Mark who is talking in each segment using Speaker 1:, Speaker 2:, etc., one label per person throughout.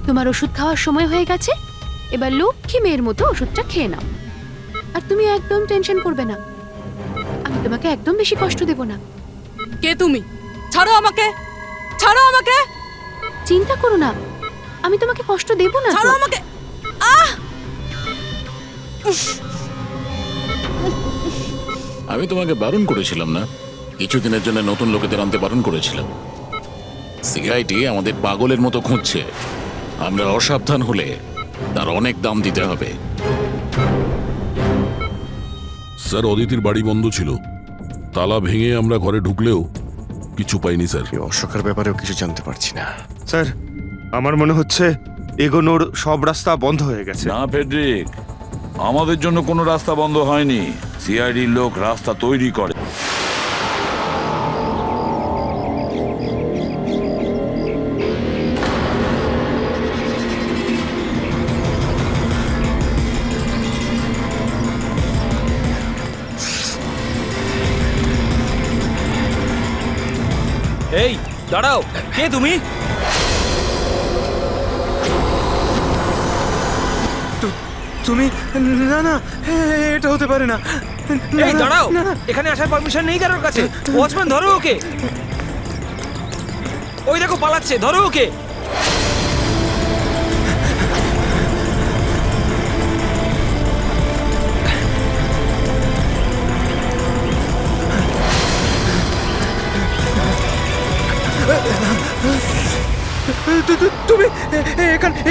Speaker 1: তোমার ওষুধ খাওয়ার সময় হয়ে গেছে, এবার লক্ষ্মী মেয়ের মতো ওষুধটা খেয়ে নাও। আর তুমি একদম টেনশন করবে না, আমি তোমাকে একদম বেশি কষ্ট দেব না।
Speaker 2: কে তুমি? ছাড়ো আমাকে, ছাড়ো আমাকে।
Speaker 1: চিন্তা করো না, আমি তোমাকে কষ্ট দেব না।
Speaker 2: ছাড়ো আমাকে।
Speaker 3: আমি তোমাকে বারণ করেছিলাম না? কিছুদিনের জন্য নতুন লোকেদের আনতে বারণ করেছিলাম। সিআইডি আমাদের পাগলের মতো খুঁজছে। আমরা অসাবধান হলে তার অনেক দাম দিতে হবে।
Speaker 4: স্যার, অদিতির বাড়ি বন্ধ ছিল, তালা ভেঙে আমরা ঘরে ঢুকলেও কিছু পাইনি স্যার।
Speaker 5: এই অশোকের ব্যাপারেও কিছু জানতে পারছি না।
Speaker 6: স্যার, আমার মনে হচ্ছে এগোনোর সব রাস্তা বন্ধ হয়ে গেছে।
Speaker 7: না ফেডরিক, আমাদের জন্য কোনো রাস্তা বন্ধ হয়নি। সিআইডির লোক রাস্তা তৈরি করে।
Speaker 8: এই দাঁড়াও, কে তুমি?
Speaker 6: তুমি? না না, এটা হতে পারে না।
Speaker 8: এই দাঁড়াও, এখানে আসার পারমিশন নেই কারোর কাছে। ওয়াচম্যান, ধরো ওকে। ওই দেখো পালাচ্ছে, ধরো ওকে।
Speaker 6: তুমি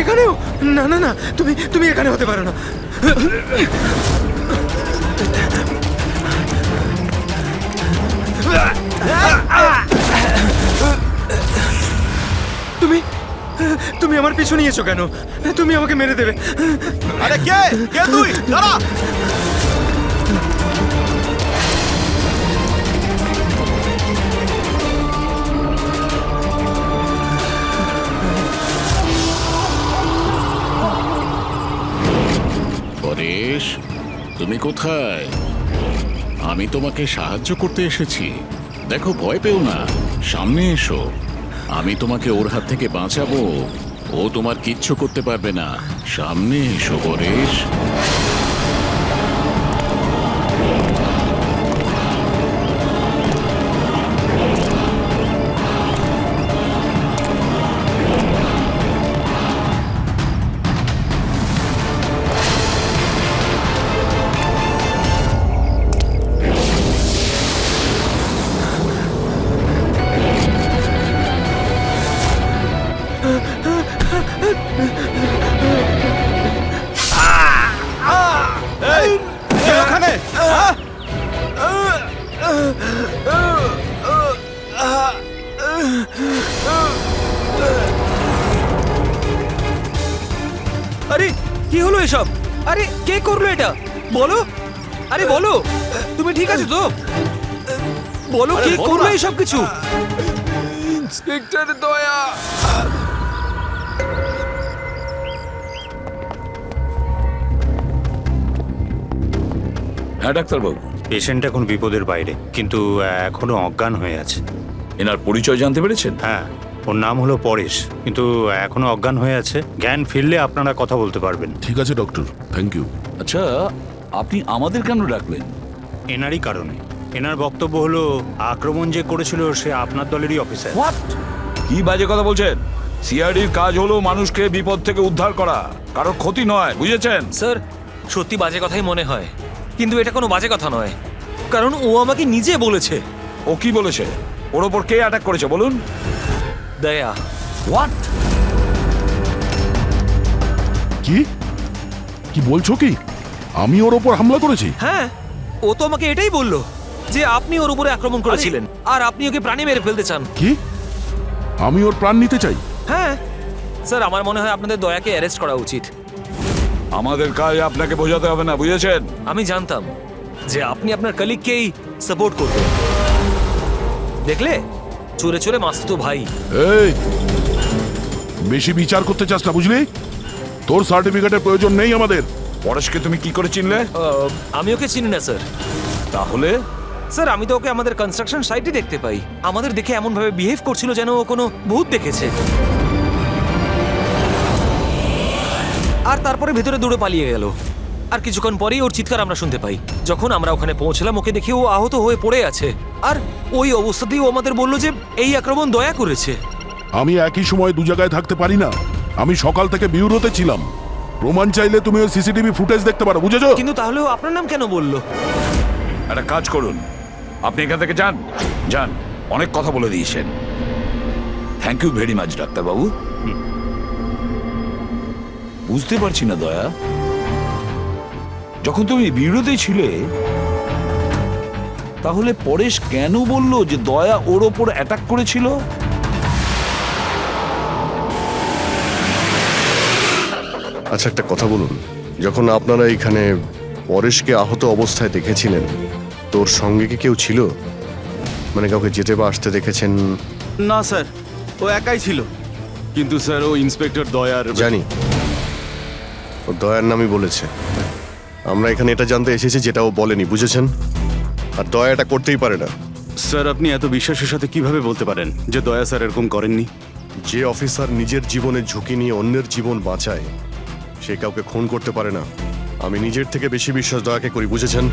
Speaker 6: এখানেও? না না না, তুমি এখানে হতে পারো না। তুমি আমার পিছু নিয়েছো কেন? তুমি আমাকে মেরে দেবে।
Speaker 5: আরে কে কে তুই? দাঁড়া!
Speaker 3: পরেশ, তুমি কোথায়? আমি তোমাকে সাহায্য করতে এসেছি। দেখো, ভয় পেও না, সামনে এসো। আমি তোমাকে ওর হাত থেকে বাঁচাবো। ও তোমার কিচ্ছু করতে পারবে না। সামনে এসো পরেশ।
Speaker 8: আরে কি হলো এসব? আরে কে করলো এটা? বলো, আরে বলো, তুমি ঠিক আছো তো? বলো, কে করলো এসব কিছু?
Speaker 7: ইন্সপেক্টর দয়া। হ্যাঁ ডাক্তারবাবু।
Speaker 9: পেশেন্ট এখন বিপদের বাইরে, কিন্তু এখনো অজ্ঞান হয়ে আছে।
Speaker 7: এনার পরিচয় জানতে পেরেছেন?
Speaker 9: হ্যাঁ, ওর নাম হলো পরেশ, কিন্তু এখনো অজ্ঞান হয়ে আছে। জ্ঞান ফিরলে আপনারা কথা বলতে পারবেন।
Speaker 4: ঠিক আছে ডক্টর, থ্যাংক ইউ।
Speaker 7: আচ্ছা, আপনি আমাদের কেন ডাকলেন?
Speaker 9: এনারই কারণে। এনার বক্তব্য হলো আক্রমণ যে করেছিল সে আপনার দলেরই অফিসার।
Speaker 7: হোয়াট? কি বাজে কথা বলছেন? সিআইডির কাজ হলো মানুষকে বিপদ থেকে উদ্ধার করা, কারোর ক্ষতি নয়, বুঝেছেন?
Speaker 8: স্যার, সত্যি বাজে কথাই মনে হয়, কিন্তু এটা কোনো বাজে কথা নয়, কারণ ও আমাকে নিজে বলেছে।
Speaker 7: ও কি বলেছে? ওর ওপর কে অ্যাটাক করেছে বলুন?
Speaker 8: দয়া।
Speaker 7: হোয়াট?
Speaker 4: কি কি বলছো? কি আমি ওর ওপর হামলা করেছি?
Speaker 8: হ্যাঁ, ও তো আমাকে এটাই বললো যে আপনি ওর উপরে আক্রমণ করেছিলেন আর আপনি ওকে প্রাণে মেরে ফেলতে চান।
Speaker 4: কি? আমি ওর প্রাণ নিতে চাই?
Speaker 8: হ্যাঁ স্যার, আমার মনে হয় আপনাদের দয়াকে অ্যারেস্ট করা উচিত।
Speaker 7: আমাদের কাজ আপনাকে বোঝাতে হবে না, বুঝেছেন?
Speaker 8: আমি জানতাম যে আপনি আপনার কলিগকেই সাপোর্ট করবেন। দেখলে, চোরে চোরে মাসতুতো ভাই।
Speaker 4: এই, বেশি বিচার করতে চাস না, বুঝলি? তোর সার্টিফিকেটের প্রয়োজন নেই আমাদের।
Speaker 7: পরেশকে তুমি কি করে চিনলে?
Speaker 8: আমি ওকে চিনি না স্যার।
Speaker 7: তাহলে?
Speaker 8: স্যার, আমি তো ওকে আমাদের কনস্ট্রাকশন সাইটে দেখতে পাই। আমাদের দেখে এমন ভাবে বিহেভ করছিল যেন ও কোনো ভূত দেখেছে। আর তারপরে ভেতরে দৌড়ে পালিয়ে গেল। আর কিছুক্ষণ পরেই ওর চিৎকার আমরা শুনতে পাই। যখন আমরা ওখানে পৌঁছলাম ওকে দেখি ও আহত হয়ে পড়ে আছে, আর ওই অবস্থাতেই ও আমাদের বলল যে এই আক্রমণ দয়া করেছে।
Speaker 4: আমি একই সময় দু জায়গায় থাকতে পারি না। আমি সকাল থেকে বিউরোতে ছিলাম। প্রমাণ চাইলে তুমি ওই সিসিটিভি ফুটেজ দেখতে পারো, বুঝেছো?
Speaker 8: কিন্তু তাহলেও আপনার নাম কেন বললো?
Speaker 7: একটা কাজ করুন, আপনি এখান থেকে যান যান, অনেক কথা বলে দিয়েছেন। থ্যাংক ইউ ভেরি মাচ ডাক্তারবাবু। বুঝতে পারছি না দয়া, যখন তুমি বিরোধী ছিলে তাহলে পরেশ কেন বলল যে দয়া ওর ওপর অ্যাটাক করেছিল?
Speaker 5: আচ্ছা একটা কথা বলুন, যখন আপনারা এখানে পরেশকে আহত অবস্থায় দেখেছিলেন তোর সঙ্গে কি কেউ ছিল? মানে কাউকে যেতে বা আসতে দেখেছেন?
Speaker 6: না স্যার, ও একাই ছিল। কিন্তু স্যার ও ইন্সপেক্টর দয়ার
Speaker 5: জানি, ও দয়ার নামই বলেছে। আমরা এখানে এটা জানতে এসেছি যেটা ও বলেনি, বুঝেছেন? আর দয়া এটা করতেই পারে না।
Speaker 6: স্যার আপনি এত বিশ্বাসের সাথে কিভাবে বলতে পারেন যে দয়া স্যার এরকম করেননি?
Speaker 5: যে অফিসার নিজের জীবনের ঝুঁকি নিয়ে অন্যের জীবন বাঁচায় সে কাউকে খুন করতে পারে না। আমি নিজের থেকে বেশি বিশ্বাস দয়াকে করি, বুঝেছেন?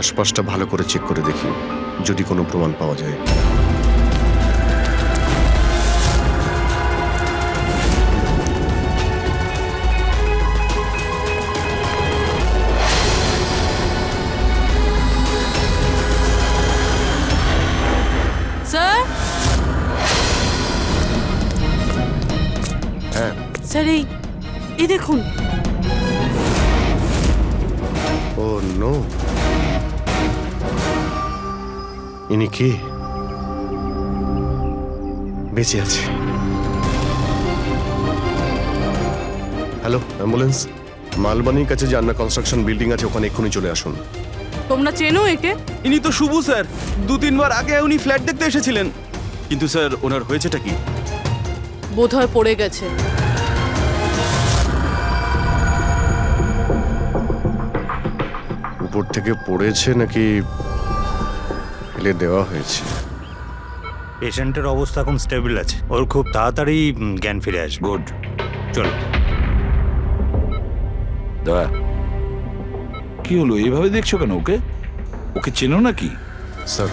Speaker 5: আশপাশটা ভালো করে চেক করে দেখি যদি কোনো প্রমাণ পাওয়া যায়।
Speaker 2: স্যার,
Speaker 5: হ্যাঁ,
Speaker 2: স্যার এই দেখুন।
Speaker 5: ও নো, ইনি কে? বেঁচে আছে। Hello, ambulance. মালবানির কাছে যে আন্না কনস্ট্রাকশন বিল্ডিং আছে ওখানে এক্ষুনি চলে আসুন।
Speaker 2: তোমরা চেনো একে?
Speaker 6: ইনি তো শুভু স্যার, 2-3 বার আগে উনি ফ্ল্যাট দেখতে এসেছিলেন। কিন্তু স্যার ওনার হয়েছেটা কি?
Speaker 2: বোধহয় পড়ে গেছে।
Speaker 5: উপর থেকে পড়েছে নাকি ফেলে দেওয়া হয়েছে?
Speaker 9: পেশেন্টের অবস্থা এখন স্টেবল আছে, ওর খুব তাড়াতাড়ি জ্ঞান ফিরে আসবে।
Speaker 7: গুড।
Speaker 9: চলো।
Speaker 7: দয়া, কি হলো? এইভাবে দেখছো কেন ওকে? ওকে চেনো নাকি?
Speaker 5: স্যার,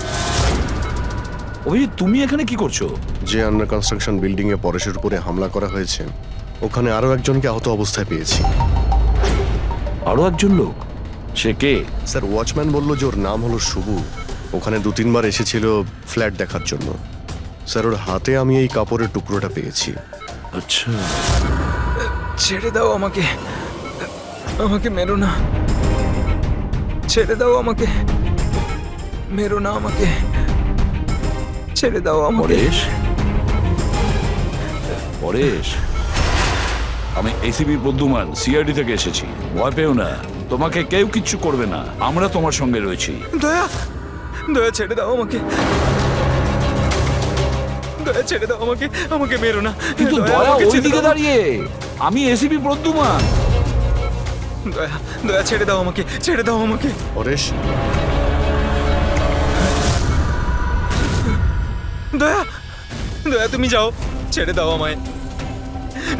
Speaker 7: অভিজিৎ তুমি এখানে কি করছো?
Speaker 5: যে আন্ডার কনস্ট্রাকশন বিল্ডিং এ পরেশের উপরে হামলা করা হয়েছে ওখানে আরো একজনকে আহত অবস্থায় পেয়েছি।
Speaker 7: আরো একজন লোক? সে কে?
Speaker 5: স্যার, ওয়াচম্যান বলল যে ওর নাম হলো শুভু। ওখানে 2-3 বার এসেছিল ফ্ল্যাট দেখার জন্য। স্যার, ওর হাতে আমি এই কাপড়ের টুকরোটা পেয়েছি।
Speaker 7: আচ্ছা,
Speaker 8: ছেড়ে দাও আমাকে, আমাকে মেরো না, ছেড়ে দাও আমাকে, মেরো না আমাকে, ছেড়ে দাও আমাকে।
Speaker 7: পরেশ, পরেশ, আমি এসিপি প্রদ্যুমান, সিআইডি থেকে এসেছি। ভয় পেও না, তোমাকে কেউ কিচ্ছু করবে না, আমরা তোমার সঙ্গে রয়েছি।
Speaker 8: দয়া, দয়া ছেড়ে দাও আমাকে, দয়া ছেড়ে দাও আমাকে, আমাকে মেরো না।
Speaker 7: কিন্তু দয়া ওইদিকে দাঁড়িয়ে, আমি এসিপি প্রদ্যুমান।
Speaker 8: দয়া, দয়া ছেড়ে দাও আমাকে, ছেড়ে দাও আমাকে।
Speaker 5: পরেশ,
Speaker 8: দয়া, দয়া তুমি যাও, ছেড়ে দাও আমায়,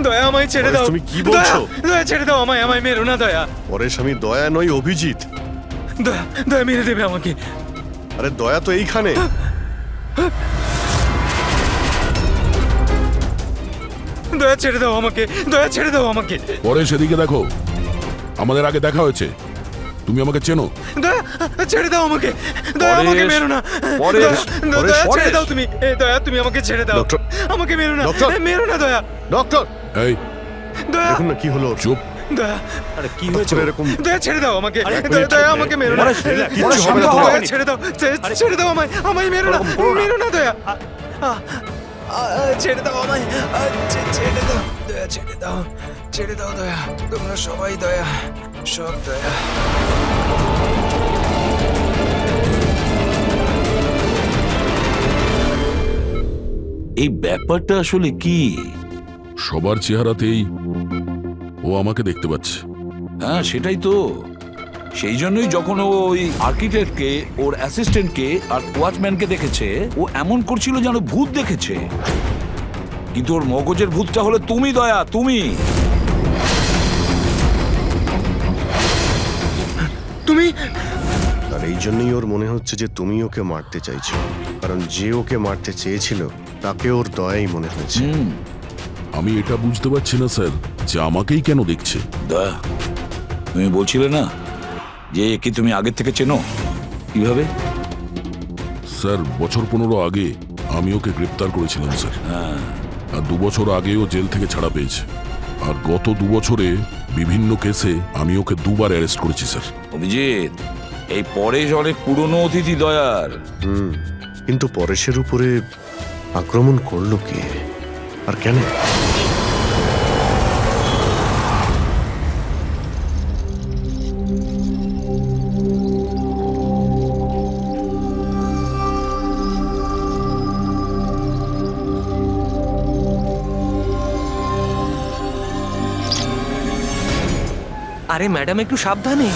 Speaker 8: দয়া আমায় ছেড়ে
Speaker 5: পরেশ,
Speaker 8: দাও।
Speaker 5: তুমি কি বলছো?
Speaker 8: দয়া, দয়া ছেড়ে দাও আমায়, আমায় মেরো না দয়া।
Speaker 5: পরেশ, আমি দয়া নই, অভিজিৎ।
Speaker 8: দয়া, দয়া মেরে দেবে আমাকে।
Speaker 5: আরে দয়া তো এইখানে।
Speaker 8: দয়া ছেড়ে দাও আমাকে, দয়া ছেড়ে দাও আমাকে।
Speaker 4: পরে সেদিকে দেখো, আমাদের আগে দেখা হয়েছে। তুমি আমাকে চেনো?
Speaker 8: দয়া ছেড়ে দাও আমাকে, দয়া
Speaker 7: পরেশ,
Speaker 8: আমাকে মেরো না।
Speaker 7: পরেশ,
Speaker 8: দয়া,
Speaker 7: পরেশ,
Speaker 8: দয়া ছেড়ে
Speaker 7: পরেশ।
Speaker 8: দাও তুমি, দয়া তুমি আমাকে ছেড়ে দাও।
Speaker 5: ডক্টর,
Speaker 8: আমাকে মেরো না,
Speaker 5: ডক্টর।
Speaker 8: মেরো না দয়া।
Speaker 5: ডক্টর,
Speaker 4: এই
Speaker 8: দয়া,
Speaker 5: দেখুন না কি হলো ওর।
Speaker 4: চুপ।
Speaker 8: দয়া,
Speaker 9: আরে কি
Speaker 5: হঠাৎ
Speaker 9: হয়েছে?
Speaker 5: করে এরকম
Speaker 8: দয়া ছেড়ে দাও আমাকে,
Speaker 9: আরে,
Speaker 8: দয়া, দয়া আমাকে মেরো না।
Speaker 9: পরেশ, relax,
Speaker 8: কিচ্ছু
Speaker 9: পরেশ,
Speaker 8: হবে না,
Speaker 9: শান্ত হও।
Speaker 8: দয়া ছেড়ে দাও, ছেড়ে দাও আমায়, আমায় মেরো না,
Speaker 9: ওরকম করো না।
Speaker 8: মেরো না দয়া। ছেড়ে দাও আমায়, ছেড়ে দাও দয়া, ছেড়ে দাও, ছেড়ে দাও দয়া। তোমরা সবাই দয়া, সব দয়া।
Speaker 7: এই ব্যাপারটা আসলে কি?
Speaker 4: সবার চেহারাতেই ও আমাকে দেখতে পাচ্ছে।
Speaker 7: হ্যাঁ সেটাই তো, সেই জন্যই যখন ও ওই আর্কিটেক্টকে, ওর অ্যাসিস্ট্যান্টকে আর ওয়াচম্যানকে দেখেছে, ও এমন করছিল যেন ভূত দেখেছে। কিন্তু ওর মগজের ভূতটা হলো তুমি, দয়া, তুমি।
Speaker 6: তুমি
Speaker 5: আর এই জন্যই ওর মনে হচ্ছে যে তুমি ওকে মারতে চাইছো, কারণ যে ওকে মারতে চেয়েছিল তাকে ওর দয়াই মনে হয়েছে।
Speaker 4: আমি এটা বুঝতে পারছি না স্যার যে আমাকেই কেন দেখছে।
Speaker 7: দয়া, তুমি বলছিলে না যে একে তুমি আগের থেকে চেনো? কিভাবে?
Speaker 4: স্যার, বছর 15 আগে আমি ওকে গ্রেপ্তার করেছিলাম স্যার। আর 2 বছর আগেও জেল থেকে ছাড়া পেয়েছে। আর গত 2 বছরে বিভিন্ন কেসে আমি ওকে 2বার অ্যারেস্ট করেছি স্যার।
Speaker 7: অভিজিৎ, এই পরেশ অনেক পুরনো অতিথি দয়ার।
Speaker 5: কিন্তু পরেশের উপরে আক্রমণ করলো কে আর কেন?
Speaker 8: আরে ম্যাডাম, একটু সাবধানে।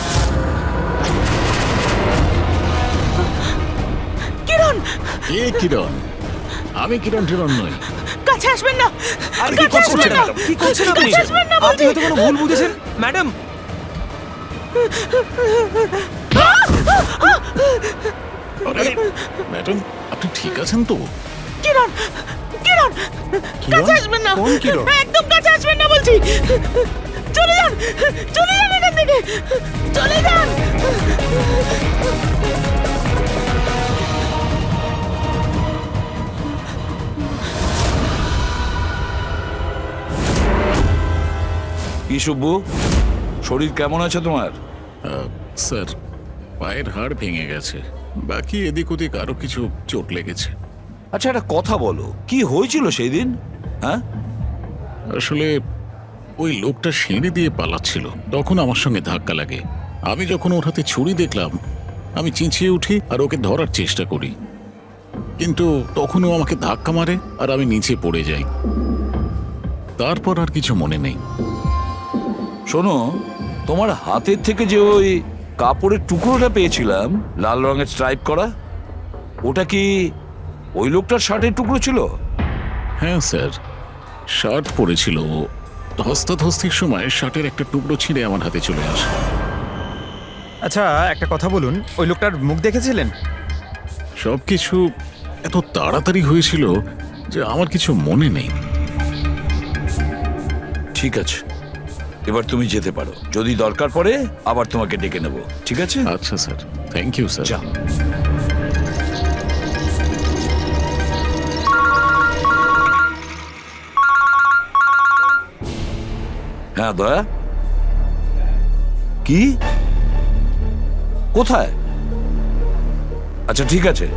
Speaker 2: কিরণ,
Speaker 3: কে কিরণ? আমি কিরণ টিরণ নই।
Speaker 2: কাছে আসবেন না।
Speaker 8: আরে কি করছেন ম্যাডাম? কি করছেন আপনি?
Speaker 2: কাছে আসবেন না
Speaker 8: আপনি হয়তো কোনো ভুল বুঝেছেন ম্যাডাম।
Speaker 3: আরে ম্যাডাম, আপনি ঠিক আছেন তো?
Speaker 2: কিরণ, কিরণ, কাছে আসবেন না।
Speaker 5: কোন কিরণ?
Speaker 2: একদম কাছে আসবেন না বলছি। চলে যান, চলে যান এখান থেকে, চলে যান।
Speaker 7: কি শুভ্বু, শরীর কেমন আছে তোমার?
Speaker 3: স্যার, পায়ের হাড় ভেঙে গেছে, বাকি এদিক ওদিক আরো কিছু চোট লেগেছে।
Speaker 7: আচ্ছা, একটা কথা বলো, কি হয়েছিল সেই দিন? হ্যাঁ,
Speaker 3: আসলে ওই লোকটা সিঁড়ি দিয়ে পালাচ্ছিল, তখন আমার সঙ্গে ধাক্কা লাগে। আমি যখন ওর হাতে ছুরি দেখলাম, আমি চেঁচিয়ে উঠি আর ওকে ধরার চেষ্টা করি, কিন্তু তখন ও আমাকে ধাক্কা মারে আর আমি নিচে পড়ে যাই। তারপর আর কিছু মনে নেই।
Speaker 7: শোনো, তোমার হাতের থেকে যে ওই কাপড়ের টুকরোটা পেয়েছিলাম লাল রঙের স্ট্রাইপ করা, ওটা কি ওই লোকটার শার্টের টুকরো ছিল?
Speaker 3: হ্যাঁ স্যার, শার্ট পরেছিল ও। ধস্তাধস্তির সময় শার্টের একটা টুকরো ছিঁড়ে আমার হাতে চলে আসে।
Speaker 6: আচ্ছা, একটা কথা বলুন, ওই লোকটার মুখ দেখেছিলেন?
Speaker 3: সবকিছু এত তাড়াতাড়ি হয়েছিল যে আমার কিছু মনে নেই।
Speaker 7: ঠিক আছে, এবার তুমি যেতে পারো। যদি দরকার পড়ে আবার তোমাকে ডেকে নেব, ঠিক আছে?
Speaker 3: আচ্ছা স্যার, থ্যাংক ইউ স্যার।
Speaker 7: যা। হ্যাঁ দয়া, কি? কোথায়? আচ্ছা ঠিক আছে,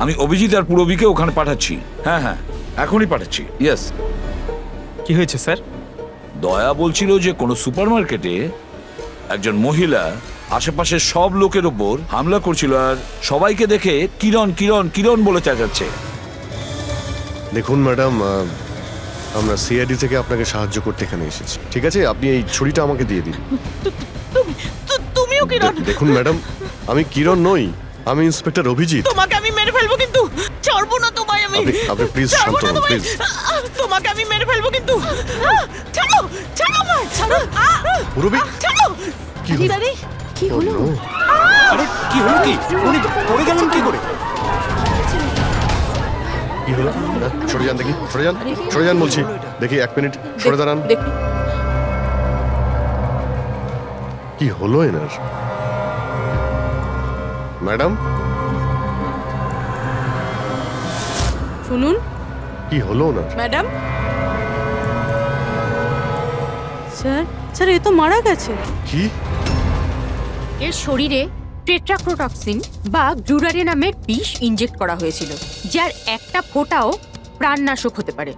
Speaker 7: আমি অভিজিৎ আর পুরবীকে ওখানে পাঠাচ্ছি। হ্যাঁ হ্যাঁ, এখনই পাঠাচ্ছি। ইয়েস।
Speaker 6: কি হয়েছে স্যার?
Speaker 7: দয়া বলছিল যে কোনো সুপারমার্কেটে একজন মহিলা আশেপাশের সব লোকের ওপর হামলা করছিল আর সবাইকে দেখে কিরণ কিরণ কিরণ বলে চেঁচাচ্ছে।
Speaker 5: দেখুন ম্যাডাম, আমরা সিআইডি থেকে আপনাকে সাহায্য করতে এখানে এসেছি। ঠিক আছে, আপনি এই ছুরিটা আমাকে দিয়ে দিন।
Speaker 2: তুমিও কিরণ?
Speaker 5: দেখুন ম্যাডাম, আমি কিরণ নই, আমি ইন্সপেক্টর অভিজিৎ।
Speaker 2: তোমাকে আমি মেরে ফেলবো কিন্তু, ছাড়বো না তোমায় আমি।
Speaker 5: আপনি প্লিজ
Speaker 2: ছাড়বো
Speaker 5: শান্ত
Speaker 2: না
Speaker 5: হন,
Speaker 2: তোমায়।
Speaker 5: প্লিজ।
Speaker 2: তোমাকে আমি মেরে ফেলবো কিন্তু। ছাড়ো, ছাড়ো আমায়, ছাড়ো।
Speaker 5: পুরবী,
Speaker 2: ছাড়ো।
Speaker 5: কি হলো?
Speaker 1: আরে কি হলো?
Speaker 6: আরে কি হলো? কি উনি পড়ে গেলেন কি করে?
Speaker 5: কি হলো? সরে যান দেখি, সরে যান, সরে যান বলছি। দেখি 1 মিনিট সরে দাঁড়ান। কি হলো এনার? ম্যাডাম,
Speaker 2: শুনুন
Speaker 5: কি হলো ওনার?
Speaker 2: ম্যাডাম। স্যার, স্যার এ তো মারা গেছে।
Speaker 5: কি?
Speaker 10: এর শরীরে টেট্রাক্রোটক্সিন বা গ্লুরারে নামের বিষ ইনজেক্ট করা হয়েছিল, যার একটা ফোঁটাও প্রাণনাশক হতে পারে।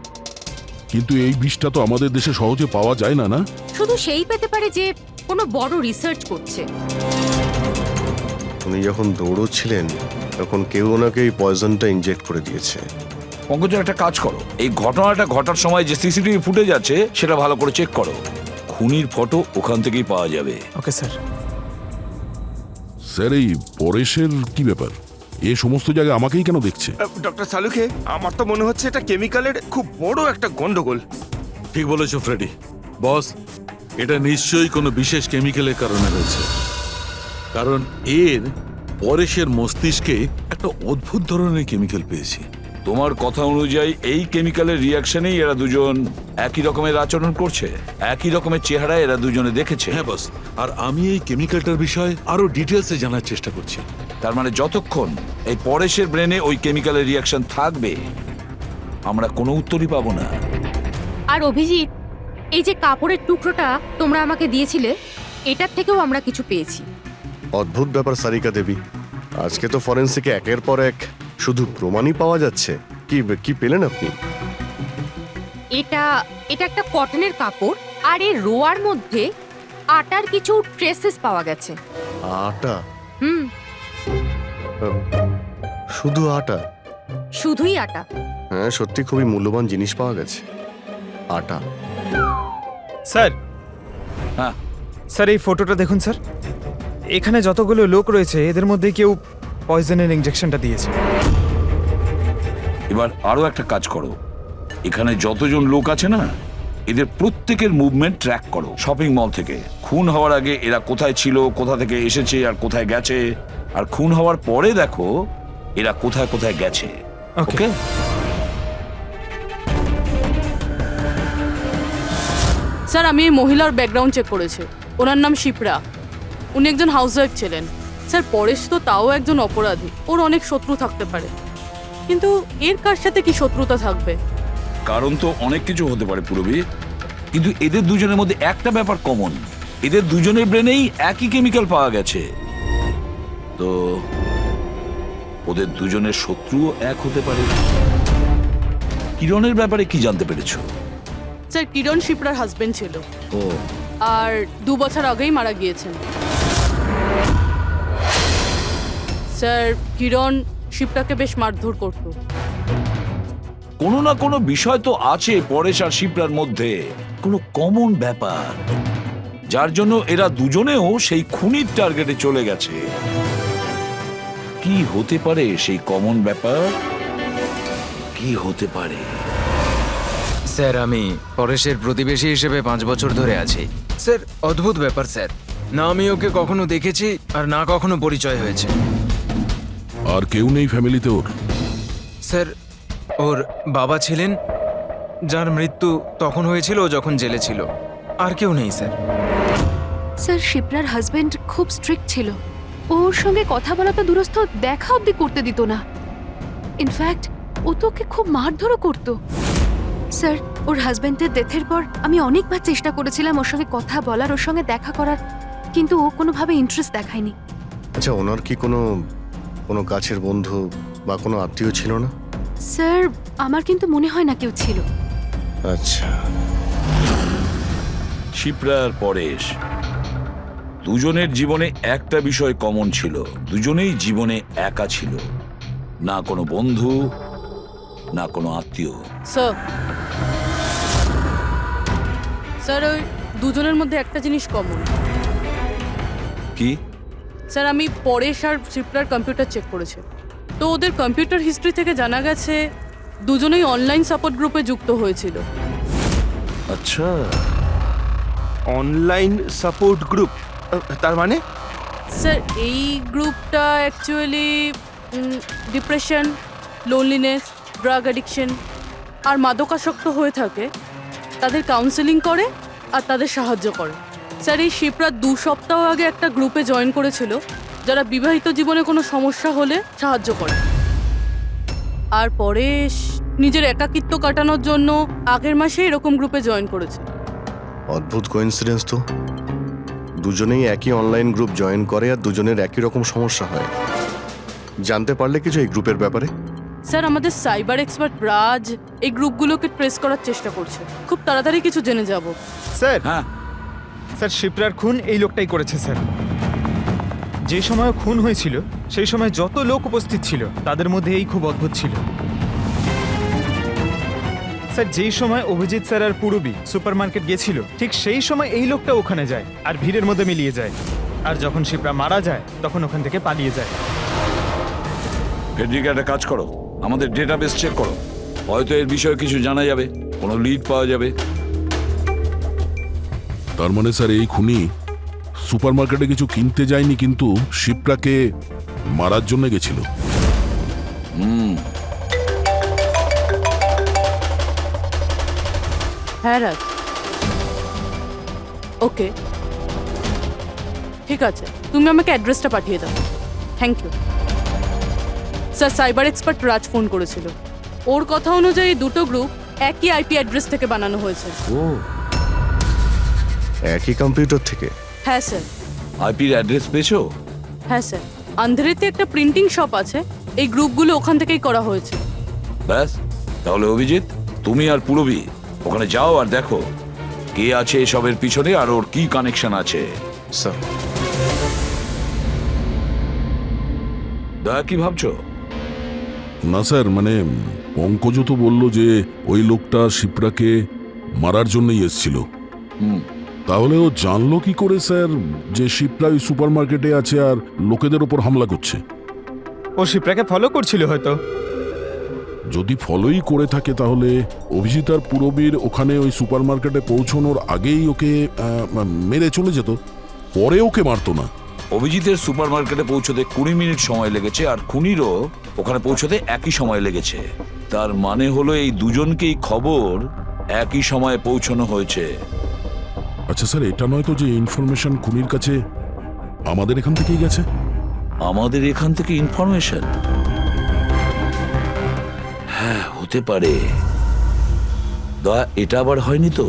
Speaker 4: কিন্তু এই বিষটা তো আমাদের দেশে সহজে পাওয়া যায় না, না?
Speaker 10: শুধু সেই পেতে পারে যে কোনো বড় রিসার্চ করছে।
Speaker 5: উনি যখন দৌড়চ্ছিলেন তখন কেউ ওনাকে এই পয়জনটা ইনজেক্ট করে দিয়েছে।
Speaker 7: পঙ্কজ, একটা কাজ করো, এই ঘটনাটা ঘটার সময় যে সিসিটিভি ফুটেজ আছে সেটা ভালো করে চেক করো। খুনির ফটো ওখান থেকেই পাওয়া যাবে।
Speaker 6: Okay sir.
Speaker 4: স্যার এই পরেশের কি ব্যাপার? এ সমস্ত জায়গায় আমাকেই কেন দেখছে?
Speaker 6: ডক্টর সালুকে, আমার তো মনে হচ্ছে এটা কেমিক্যালের খুব বড় একটা গন্ডগোল।
Speaker 11: ঠিক বলেছো ফ্রেডি। বস, এটা নিশ্চয়ই কোনো বিশেষ কেমিক্যালের কারণে হয়েছে, কারণ এর পরেশের মস্তিষ্কে একটা অদ্ভুত ধরনের কেমিক্যাল পেয়েছি।
Speaker 7: তোমার কথা অনুযায়ী এই কেমিক্যালের রিয়াকশনেই এরা দুজন একই রকমের আচরণ করছে, একই রকমের চেহারা এরা দুজনে দেখেছে।
Speaker 11: হ্যাঁ বস, আর আমি এই কেমিক্যালটার বিষয়ে আরো ডিটেলসে জানার চেষ্টা করছি।
Speaker 7: তার মানে যতক্ষণ এই পরেশের ব্রেনে ওই কেমিক্যালের রিয়াকশন থাকবে, আমরা কোনো উত্তরই পাবো না।
Speaker 10: আর অভিজিৎ, এই যে কাপড়ের টুকরোটা তোমরা আমাকে দিয়েছিলে, এটার থেকেও আমরা কিছু পেয়েছি।
Speaker 5: অদ্ভুত ব্যাপার সারিকা দেবী, আজকে তো ফরেন্সিকে একের পর এক শুধু প্রমাণই পাওয়া যাচ্ছে। কি কি পেলেন আপনি?
Speaker 10: এটা একটা কটনের কাপড়, আর এর রোয়ার মধ্যে আটার কিছু ট্রেসেস পাওয়া গেছে।
Speaker 5: আটা?
Speaker 10: হুম,
Speaker 5: শুধু আটা?
Speaker 10: শুধুই আটা।
Speaker 5: হ্যাঁ, সত্যি খুবই মূল্যবান জিনিস পাওয়া গেছে, আটা।
Speaker 6: স্যার,
Speaker 7: হ্যাঁ
Speaker 6: স্যার এই ফটোটা দেখুন স্যার। এখানে যতগুলো লোক রয়েছে এদের মধ্যে কেউ পয়জনের ইনজেকশনটা দিয়েছে।
Speaker 7: এবার আরো একটা কাজ করো, এখানে যতজন লোক আছে না, এদের প্রত্যেকের মুভমেন্ট ট্র্যাক করো। শপিং মল থেকে খুন হওয়ার আগে এরা কোথায় ছিল, কোথা থেকে এসেছে আর কোথায় গেছে, আর খুন হওয়ার পরে দেখো এরা কোথায় কোথায় গেছে। ওকে?
Speaker 12: স্যার, আমি এই মহিলার ব্যাকগ্রাউন্ড চেক করেছি। ওনার নাম শিপ্রা, উনি একজন হাউসওয়াইফ ছিলেন। স্যার, পরেশ তো তাও একজন অপরাধী, ওর অনেক শত্রু থাকতে পারে, কিন্তু এর কার সাথে কি শত্রুতা থাকবে?
Speaker 7: কারণ তো অনেক কিছু হতে পারে পুরবী, কিন্তু এদের দুজনের মধ্যে একটা ব্যাপার কমন, এদের দুজনের ব্রেনেই একই কেমিক্যাল পাওয়া গেছে। তো ওদের দুজনের শত্রুও এক হতে পারে। কিরণের ব্যাপারে কি জানতে পেরেছো?
Speaker 12: স্যার, কিরণ শিপ্রার হাজবেন্ড ছিল,
Speaker 7: ও,
Speaker 12: আর 2 বছর আগেই মারা গিয়েছেন। স্যার, কিরণ শিপ্রাকে বেশ মারধর করতো।
Speaker 7: কোনো না কোনো বিষয় তো আছে পরেশ আর শিপ্রার মধ্যে, কোনো কমন ব্যাপার, যার জন্য এরা দুজনেও সেই খুনির টার্গেটে চলে গেছে। কি হতে পারে সেই কমন ব্যাপার? কি হতে পারে?
Speaker 13: স্যার, আমি পরেশের প্রতিবেশী হিসেবে 5 বছর ধরে আছি। স্যার, অদ্ভুত ব্যাপার স্যার, না আমি ওকে কখনো দেখেছি আর না কখনো পরিচয় হয়েছে।
Speaker 4: আর কেউ নেই ফ্যামিলিতে ওর?
Speaker 13: স্যার, ওর বাবা ছিলেন, যার মৃত্যু তখন হয়েছিল যখন জেলে ছিল। আর কেউ নেই স্যার।
Speaker 1: স্যার, শিপ্রার হাজবেন্ড খুব স্ট্রিক্ট ছিল। ওর সঙ্গে কথা বলা তো দূরস্থ, দেখা অবধি করতে দিত না। ইনফ্যাক্ট ও তো ওকে খুব মারধরও করতো। স্যার, ওর হাজবেন্ডের ডেথের পর আমি অনেকবার চেষ্টা করেছিলাম ওর সঙ্গে কথা বলার, ওর সঙ্গে দেখা করার, কিন্তু ও কোনোভাবে ইন্টারেস্ট দেখায়নি।
Speaker 5: আচ্ছা, ওনার কি কোনো কাছের বন্ধু বা কোনো আত্মীয় ছিল না?
Speaker 1: স্যার, আমার কিন্তু মনে হয় না কেউ ছিল।
Speaker 5: আচ্ছা।
Speaker 7: শিপ্রা আর পরেশ দুজনের জীবনে একটা বিষয় কমন ছিল, দুজনেই জীবনে একা ছিল, না কোনো বন্ধু না কোনো আত্মীয়।
Speaker 12: স্যার, ওই দুজনের মধ্যে একটা জিনিস কমন।
Speaker 7: কি?
Speaker 12: স্যার, আমি পরেশ আর শিপ্রার কম্পিউটার চেক করেছি, তো ওদের কম্পিউটার হিস্ট্রি থেকে জানা গেছে দুজনেই অনলাইন সাপোর্ট গ্রুপে যুক্ত হয়েছিল।
Speaker 7: আচ্ছা,
Speaker 6: অনলাইন সাপোর্ট গ্রুপ, তার মানে?
Speaker 12: স্যার, এই গ্রুপটা actually depression, loneliness, drug addiction আর মাদকাসক্ত হয়ে থাকে তাদের কাউন্সেলিং করে আর তাদের সাহায্য করে। স্যার, এই শিপ্রা 2 সপ্তাহ আগে একটা গ্রুপে জয়েন করেছিল যারা বিবাহিত জীবনে কোনো সমস্যা হলে সাহায্য করে। আর পরেশ নিজের একাকিত্ব কাটানোর জন্য আগের মাসে এরকম গ্রুপে জয়েন করেছে।
Speaker 5: অদ্ভুত কোইন্সিডেন্স তো, দুজনেই একই অনলাইন গ্রুপ জয়েন করে আর দুজনের একই রকম সমস্যা হয়। জানতে পারলে কিছু এই গ্রুপের ব্যাপারে?
Speaker 12: স্যার, আমাদের সাইবার এক্সপার্ট রাজ এই গ্রুপগুলোকে ট্রেস করার চেষ্টা করছে, খুব তাড়াতাড়ি কিছু জেনে যাব।
Speaker 6: স্যার,
Speaker 7: হ্যাঁ
Speaker 6: স্যার, শিপ্রার খুন এই লোকটাই করেছে স্যার। যে সময় খুন হয়েছিল সেই সময় যত লোক উপস্থিত ছিল তাদের মধ্যে এই খুব অদ্ভুত ছিল। স্যার, যেই সময় অভিজিৎ স্যার আর পূরবী সুপার মার্কেট গেছিল ঠিক সেই সময় এই লোকটা ওখানে যায় আর ভিড়ের মধ্যে মিলিয়ে যায়। আর যখন শিপ্রা মারা যায় তখন ওখান থেকে পালিয়ে যায়।
Speaker 7: ফেডরিকা, একটা কাজ করো, আমাদের ডেটাবেস চেক করো, হয়তো এর বিষয়ে কিছু জানা যাবে, কোনো লিড পাওয়া যাবে।
Speaker 4: তার মানে স্যার এই খুনি সুপারমার্কেটে কিছু কিনতে যায়নি, কিন্তু শিপ্রাকে মারার জন্য গেছিল।
Speaker 12: হ্যাঁ রাজ, ওকে ঠিক আছে, তুমি আমাকে অ্যাড্রেসটা পাঠিয়ে দাও। Thank you sir. Cyber expert Raj phone করেছিল, ওর কথা অনুযায়ী দুটো গ্রুপ একই আইপি অ্যাড্রেস থেকে বানানো হয়েছে।
Speaker 7: ও,
Speaker 5: একই কম্পিউটার থেকে?
Speaker 12: হ্যাঁ স্যার।
Speaker 7: আইপির অ্যাড্রেস পেয়েছো?
Speaker 12: হ্যাঁ স্যার, আন্ধারেতে একটা প্রিন্টিং শপ আছে, এই গ্রুপগুলো ওখান থেকেই করা হয়েছে।
Speaker 7: ব্যাস, তাহলে অভিজিৎ, তুমি আর পুরবী ওখানে যাও আর দেখো কে আছে এসবের পিছনে আর ওর কি কানেকশন আছে।
Speaker 5: স্যার,
Speaker 7: দয়া, কি ভাবছো?
Speaker 4: না স্যার, মানে পঙ্কজ তো বলল যে ওই লোকটা শিপ্রাকে মারার জন্যই এসেছিল। তাহলে ও জানলো কি করে স্যার যে শিপ্রা ওই সুপারমার্কেটে আছে আর লোকেদের ওপর হামলা করছে?
Speaker 6: ও শিপ্রাকে ফলো করছিল হয়তো।
Speaker 4: যদি ফলোই করে থাকে তাহলে অভিজিৎ আর পুরবীর ওখানে ওই সুপারমার্কেটে পৌঁছানোর আগেই ওকে মেরে চলে যেত, পরে ওকে মারতো না।
Speaker 7: অভিজিতের সুপারমার্কেটে পৌঁছতে 20 মিনিট সময় লেগেছে আর খুনিরও ওখানে পৌঁছতে একই সময় লেগেছে। তার মানে হলো এই দুজনকেই খবর একই সময়ে পৌঁছানো হয়েছে।
Speaker 4: আচ্ছা স্যার, এটা নয় তো যে ইনফরমেশন খুনির কাছে আমাদের এখান থেকেই গেছে?
Speaker 7: আমাদের এখান থেকে ইনফরমেশন? হ্যাঁ, হতে পারে। দয়া, এটা আবার হয়নি তো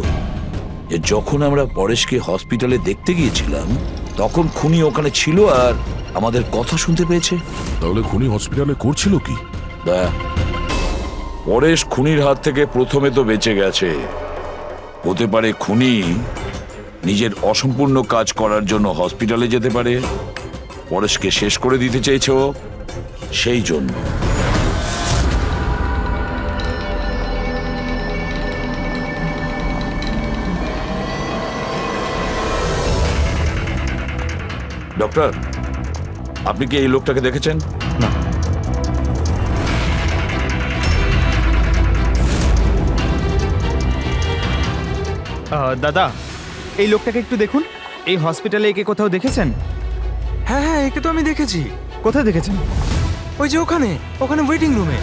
Speaker 7: যে যখন আমরা পরেশকে হসপিটালে দেখতে গিয়েছিলাম তখন খুনি ওখানে ছিল আর আমাদের কথা শুনতে পেয়েছে?
Speaker 4: তাহলে খুনি হসপিটালে করছিল কি?
Speaker 7: দয়া, পরেশ খুনির হাত থেকে প্রথমে তো বেঁচে গেছে, হতে পারে খুনি নিজের অসম্পূর্ণ কাজ করার জন্য হসপিটালে যেতে পারে, পরেশকে শেষ করে দিতে চাইছে ও, সেই জন্য। ডক্টর, আপনি কি এই লোকটাকে দেখেছেন?
Speaker 6: না। দাদা, এই লোকটাকে একটু দেখুন। এই হসপিটালে একে কোথাও দেখেছেন?
Speaker 13: হ্যাঁ হ্যাঁ, একে তো আমি দেখেছি।
Speaker 6: কোথায় দেখেছেন?
Speaker 13: ওই যে ওখানে ওখানে ওয়েটিং রুমে।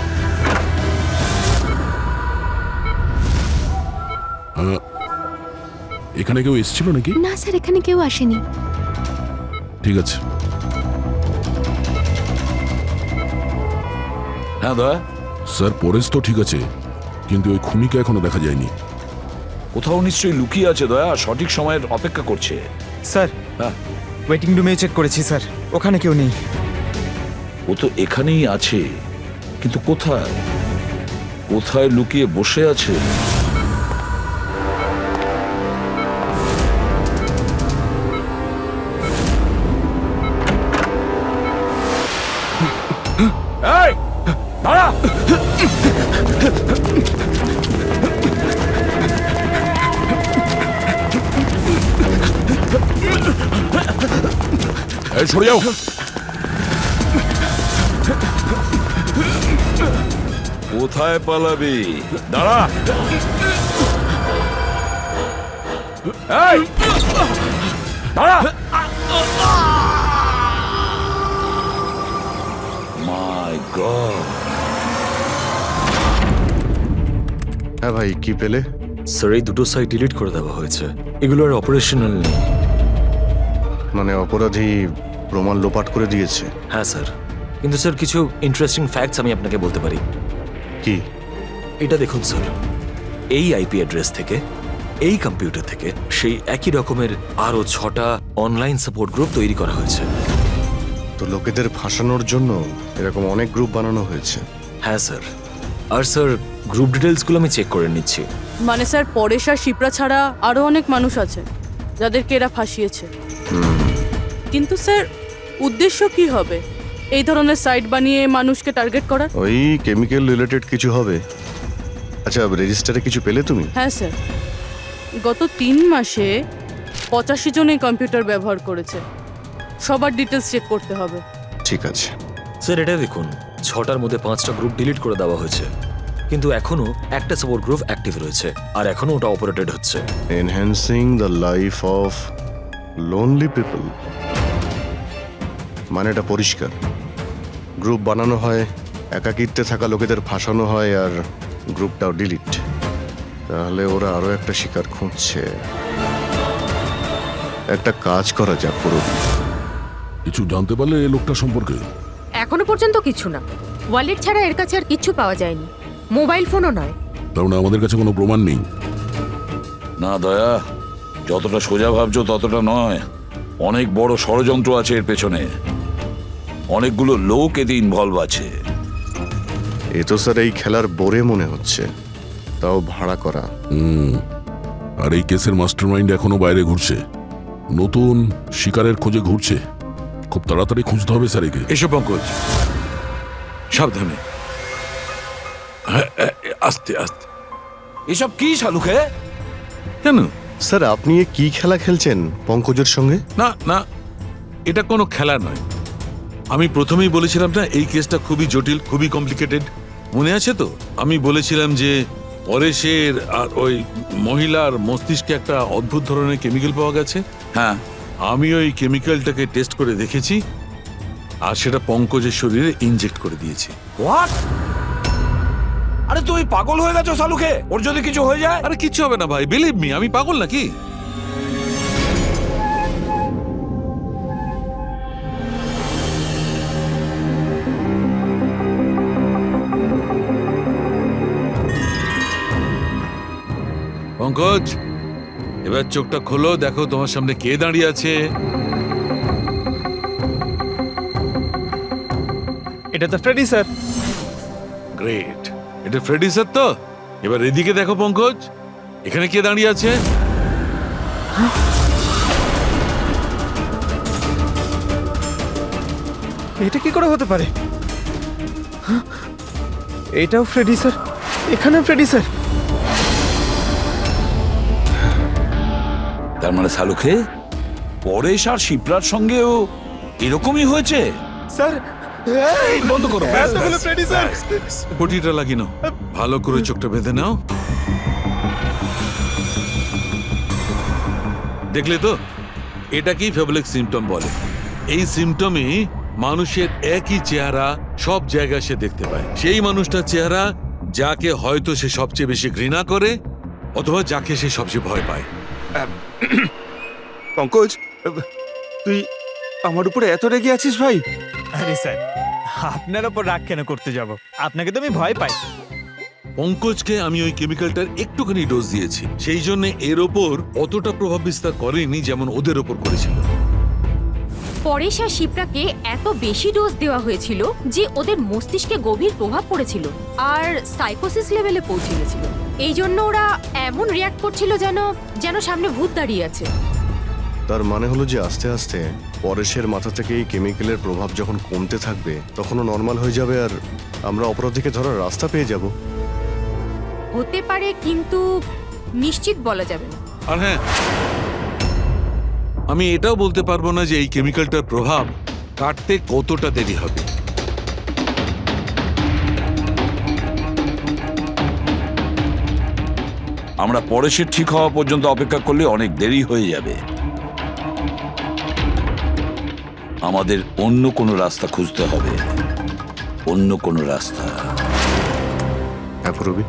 Speaker 4: এখানে কেউ এসেছিল নাকি?
Speaker 1: না স্যার, এখানে কেউ আসেনি।
Speaker 4: ঠিক আছে।
Speaker 7: হ্যাঁ দয়া,
Speaker 4: স্যার পরেশ তো ঠিক আছে, কিন্তু ওই খুনিকে এখনো দেখা যায়নি।
Speaker 7: কোথাও নিশ্চয়ই লুকিয়ে আছে দয়া, সঠিক সময়ের অপেক্ষা করছে।
Speaker 6: স্যার,
Speaker 7: হ্যাঁ,
Speaker 6: ওয়েটিং রুমে চেক করেছি স্যার, ওখানে কেউ নেই।
Speaker 7: ও তো এখানেই আছে, কিন্তু কোথায় কোথায় লুকিয়ে বসে আছে? এই, দাঁড়া!
Speaker 4: এই সরে যাও।
Speaker 7: কোথায় পালাবি? দাঁড়া! এই, দাঁড়া! মাই গড!
Speaker 5: হ্যাঁ ভাই, কি পেলে?
Speaker 8: স্যার, এই দুটো সাইট ডিলিট করে দেওয়া হয়েছে, এগুলো আর অপারেশনাল নেই।
Speaker 5: মানে অপরাধী প্রমাণ লোপাট করে দিয়েছে?
Speaker 8: হ্যাঁ স্যার, কিন্তু স্যার কিছু ইন্টারেস্টিং ফ্যাক্টস আমি আপনাকে বলতে পারি।
Speaker 5: কি?
Speaker 8: এটা দেখুন স্যার, এই আইপি অ্যাড্রেস থেকে, এই কম্পিউটার থেকে সেই একই রকমের আরও 6টা অনলাইন সাপোর্ট গ্রুপ তৈরি করা হয়েছে।
Speaker 5: তো লোকেদের ফাঁসানোর জন্য এরকম অনেক গ্রুপ বানানো হয়েছে?
Speaker 8: হ্যাঁ স্যার, আর স্যার গ্রুপ ডিটেলসগুলো আমি চেক করে নিচ্ছি।
Speaker 12: মানে স্যার, পরেশ আর শিপ্রা ছাড়া আরও অনেক মানুষ আছে যাদেরকে এরা ফাঁসিয়েছে। কিন্তু স্যার, উদ্দেশ্য কি হবে এই ধরনের সাইট বানিয়ে মানুষকে টার্গেট করার?
Speaker 5: ওই কেমিক্যাল রিলেটেড কিছু হবে। আচ্ছা, রেজিস্টারে কিছু পেলে তুমি?
Speaker 12: হ্যাঁ স্যার, গত 3 মাসে 85 জন এই কম্পিউটার ব্যবহার করেছে। সবার ডিটেলস চেক করতে হবে।
Speaker 5: ঠিক আছে।
Speaker 8: স্যার এটা দেখুন, 6টার মধ্যে 5টা গ্রুপ ডিলিট করে দেওয়া হয়েছে, কিন্তু এখনো একটা সাপোর্ট গ্রুপ অ্যাক্টিভ রয়েছে আর এখনো ওটা অপারেটেড হচ্ছে।
Speaker 5: Enhancing the life of lonely people, মানে এটা পরিষ্কার। গ্রুপ বানানো হয়, একাকিত্বে থাকা লোকেদের ফাঁসানো হয়, আর গ্রুপটাও ডিলিট। তাহলে ওরা আরো একটা শিকার খুঁজছে। একটা কাজ করা যাক পুরো।
Speaker 4: কিছু জানতে পারলে এই লোকটা সম্পর্কে?
Speaker 10: এখনো পর্যন্ত কিছু না। ওয়ালেট ছাড়া এর কাছে আর কিচ্ছু পাওয়া যায়নি, মোবাইল ফোনও নয়।
Speaker 4: তার মানে আমাদের কাছে কোনো প্রমাণ নেই?
Speaker 7: না দয়া, যতটা সোজা ভাবছো ততটা নয়। অনেক বড় ষড়যন্ত্র আছে এর পেছনে, অনেকগুলো লোক এতে ইনভলভ আছে।
Speaker 5: এ তো স্যার এই খেলার বোরে মনে হচ্ছে, তাও ভাড়া করা।
Speaker 4: আর এই কেসের মাস্টারমাইন্ড এখনো বাইরে ঘুরছে, নতুন শিকারের খোঁজে ঘুরছে। খুব তাড়াতাড়ি খুঁজতে হবে স্যার একে।
Speaker 11: এসব পঙ্কজ, সাবধানে, আস্তে আস্তে।
Speaker 7: এসব কি শালুকে?
Speaker 11: কেন
Speaker 5: স্যার আপনি এ কি খেলা খেলছেন পঙ্কজের সঙ্গে?
Speaker 11: না না, এটা কোনো খেলা নয়। আমি প্রথমেই বলেছিলাম না এই কেসটা খুবই জটিল, খুবই কমপ্লিকেটেড। মনে আছে তো? আমি বলেছিলাম যে পরেশের আর ওই মহিলার মস্তিষ্কে একটা অদ্ভুত ধরনের কেমিক্যাল পাওয়া গেছে।
Speaker 7: হ্যাঁ,
Speaker 11: আমি ওই কেমিক্যালটাকে টেস্ট করে দেখেছি, আর সেটা পঙ্কজের শরীরে ইনজেক্ট করে দিয়েছি।
Speaker 7: হোয়াট? আরে তুই পাগল হয়ে গেছো শালুকে? ওর যদি কিছু হয়ে যায়?
Speaker 11: আরে কিচ্ছু হবে না ভাই, বিলিভ মি, আমি পাগল নাকি? পঙ্কজ, এবার চোখটা খোলো, দেখো তোমার সামনে কে দাঁড়িয়ে আছে।
Speaker 6: এটা তো ফ্রেডি স্যার।
Speaker 11: গ্রেট, এটা ফ্রেডি স্যার তো? এবার এদিকে দেখো পঙ্কজ, এখানে কে দাঁড়িয়ে আছে?
Speaker 6: এটা কি করে হতে পারে? হ্যাঁ, এটাও ফ্রেডি স্যার, এখানেও ফ্রেডি স্যার।
Speaker 7: তার মানে শালুকে পরেশ আর শিপ্রার সঙ্গেও এরকমই হয়েছে?
Speaker 6: স্যার
Speaker 7: বন্ধ করো।
Speaker 6: Freddie sir.
Speaker 11: পটিটা লাগিয়ে নাও, ভালো করে চোখটা বেঁধে নাও। দেখলে তো, এটাকেই ফেবলিক সিমটম বলে। এই সিমটমে মানুষের একই চেহারা সব জায়গায় সে দেখতে পায়। সেই মানুষটার চেহারা যাকে হয়তো সে সবচেয়ে বেশি ঘৃণা করে, অথবা যাকে সে সবচেয়ে ভয় পায়।
Speaker 8: পঙ্কজ, তুই আমার উপরে এত রেগে আছিস ভাই?
Speaker 6: আরে স্যার, আপনার ওপর রাগ কেন করতে যাব? আপনাকে তো আমি ভয় পাই।
Speaker 11: পঙ্কজকে আমি ওই কেমিক্যালটার একটুখানি ডোজ দিয়েছি, সেই জন্য এর ওপর অতটা প্রভাব বিস্তার করেনি যেমন ওদের ওপর করেছিল।
Speaker 10: পরেশ আর শিপ্রাকে এত বেশি ডোজ দেওয়া হয়েছিল যে ওদের মস্তিষ্কে গভীর প্রভাব পড়েছিল আর সাইকোসিস লেভেলে পৌঁছে গেছিল। এই জন্য ওরা এমন রিয়াক্ট করছিল যেন যেন সামনে ভূত দাঁড়িয়ে আছে।
Speaker 5: তার মানে হলো যে আস্তে আস্তে পরেশের মাথা থেকে এই কেমিক্যালের প্রভাব যখন কমতে থাকবে তখনও নর্মাল হয়ে যাবে, আর আমরা অপরাধীকে ধরার রাস্তা পেয়ে যাব।
Speaker 10: হতে পারে, কিন্তু নিশ্চিত বলা যাবে না।
Speaker 11: আর হ্যাঁ, আমি এটাও বলতে পারবো না যে এই কেমিক্যালটার প্রভাব কাটতে কতটা দেরি হবে।
Speaker 7: আমরা পরেশের ঠিক হওয়া পর্যন্ত অপেক্ষা করলে অনেক দেরি হয়ে যাবে। আমাদের অন্য কোনো রাস্তা খুঁজতে হবে, অন্য কোনো রাস্তা।
Speaker 5: হ্যাঁ পূরবী?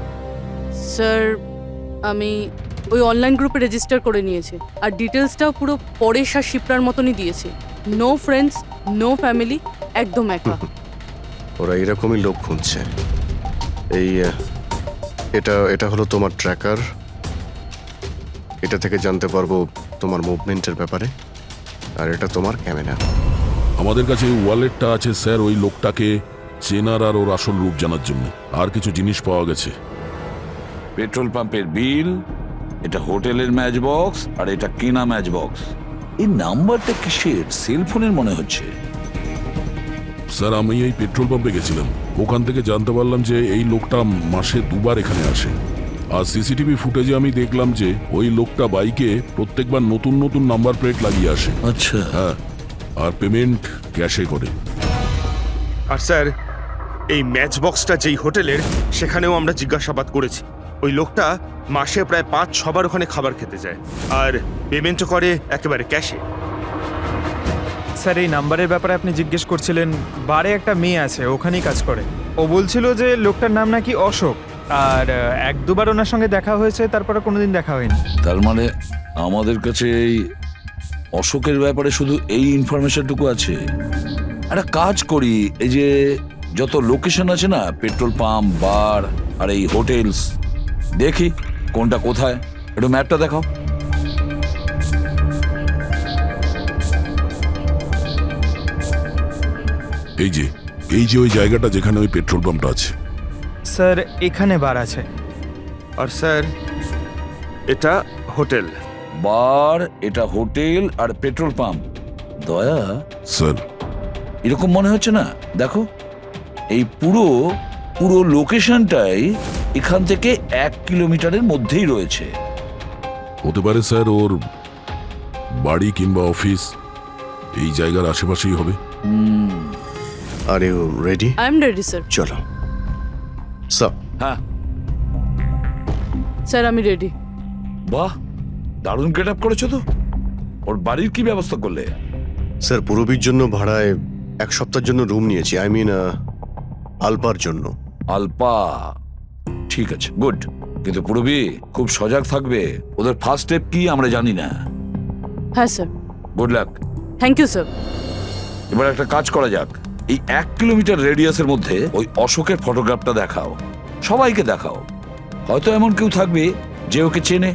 Speaker 12: স্যার আমি ওই অনলাইন গ্রুপে রেজিস্টার করে নিয়েছি, আর ডিটেলসটাও পুরো পরেশ আর শিপ্রার মতনই দিয়েছি। নো ফ্রেন্ডস, নো ফ্যামিলি, একদম একা।
Speaker 5: ওরা এরকমই লোক খুঁজছে। এই এটা হলো তোমার ট্র্যাকার। এটা থেকে জানতে পারবো তোমার মুভমেন্টের ব্যাপারে, আর এটা তোমার ক্যামেরা।
Speaker 4: আমাদের কাছে এই ওয়ালেটটা আছে স্যার, ওই লোকটাকে চেনার আর ওর আসল রূপ জানার জন্য। আর কিছু জিনিস পাওয়া গেছে।
Speaker 7: পেট্রোল পাম্পের বিল, এটা হোটেলের ম্যাচ বক্স, আর এটা কেনা ম্যাচ বক্স। এই নাম্বারটা কিসের? সেলফোনের মনে হচ্ছে।
Speaker 4: স্যার আমি এই পেট্রোল পাম্পে গেছিলাম, ওখান থেকে জানতে পারলাম যে এই লোকটা মাসে 2 বার এখানে আসে। আর সিসিটিভি ফুটেজে আমি দেখলাম যে ওই লোকটা বাইকে প্রত্যেকবার নতুন নতুন নাম্বার প্লেট লাগিয়ে আসে।
Speaker 7: আচ্ছা,
Speaker 4: হ্যাঁ, আর পেমেন্ট ক্যাশে করে।
Speaker 14: আর স্যার, এই ম্যাচ বক্সটা যেই হোটেলের, সেখানেও আমরা জিজ্ঞাসাবাদ করেছি। ওই লোকটা মাসে প্রায় 5-6 ওখানে খাবার খেতে যায়, আর পেমেন্টও করে একেবারে ক্যাশে।
Speaker 6: স্যার এই নাম্বারের ব্যাপারে আপনি জিজ্ঞেস করছিলেন, বারে একটা মেয়ে আছে ওখানেই কাজ করে। ও বলছিল যে লোকটার নাম নাকি অশোক, আর 1-2বার ওনার সঙ্গে দেখা হয়েছে, তারপরে কোনোদিন দেখা হয়নি।
Speaker 7: তার মানে আমাদের কাছে এই অশোকের ব্যাপারে শুধু এই ইনফরমেশনটুকু আছে। একটা কাজ করি, এই যে যত লোকেশন আছে না, পেট্রোল পাম্প, বার আর এই হোটেলস, দেখি কোনটা কোথায়। একটু ম্যাপটা দেখাও।
Speaker 4: এই যে ওই জায়গাটা যেখানে ওই পেট্রোল পাম্পটা আছে।
Speaker 6: স্যার এখানে বার আছে।
Speaker 14: আর স্যার, এটা হোটেল।
Speaker 7: বার, এটা হোটেল আর পেট্রোল পাম্প। দয়া
Speaker 4: স্যার,
Speaker 7: এরকম মনে হচ্ছে না? দেখো, এই পুরো লোকেশনটাই এখান থেকে 1 কিলোমিটারের মধ্যেই রয়েছে।
Speaker 4: হতে পারে স্যার ওর বাড়ি কিংবা অফিস এই জায়গার আশেপাশেই হবে।
Speaker 5: Are you ready?
Speaker 12: I am ready sir.
Speaker 5: চলো স্যার।
Speaker 7: হ্যাঁ,
Speaker 12: স্যার আমি রেডি।
Speaker 7: বাহ, দারুণ গেট আপ করেছো তো। ওর বাড়ির কি ব্যবস্থা করলে?
Speaker 5: স্যার, পূরবীর জন্য ভাড়ায় 1 সপ্তাহের জন্য রুম নিয়েছি। আই মিন আলপার জন্য।
Speaker 7: আলপা, ঠিক আছে, গুড। কিন্তু পূরবী খুব সজাগ থাকবে। ওদের ফার্স্ট স্টেপ কি আমরা জানি না।
Speaker 12: হ্যাঁ sir.
Speaker 7: Good luck.
Speaker 12: Thank you sir.
Speaker 7: এবার একটা কাজ করা যাক, এই 1 কিলোমিটার রেডিয়াসের মধ্যে ওই অশোকের ফটোগ্রাফটা দেখাও, সবাইকে দেখাও। হয়তো এমন কেউ থাকবে যে ওকে চেনে।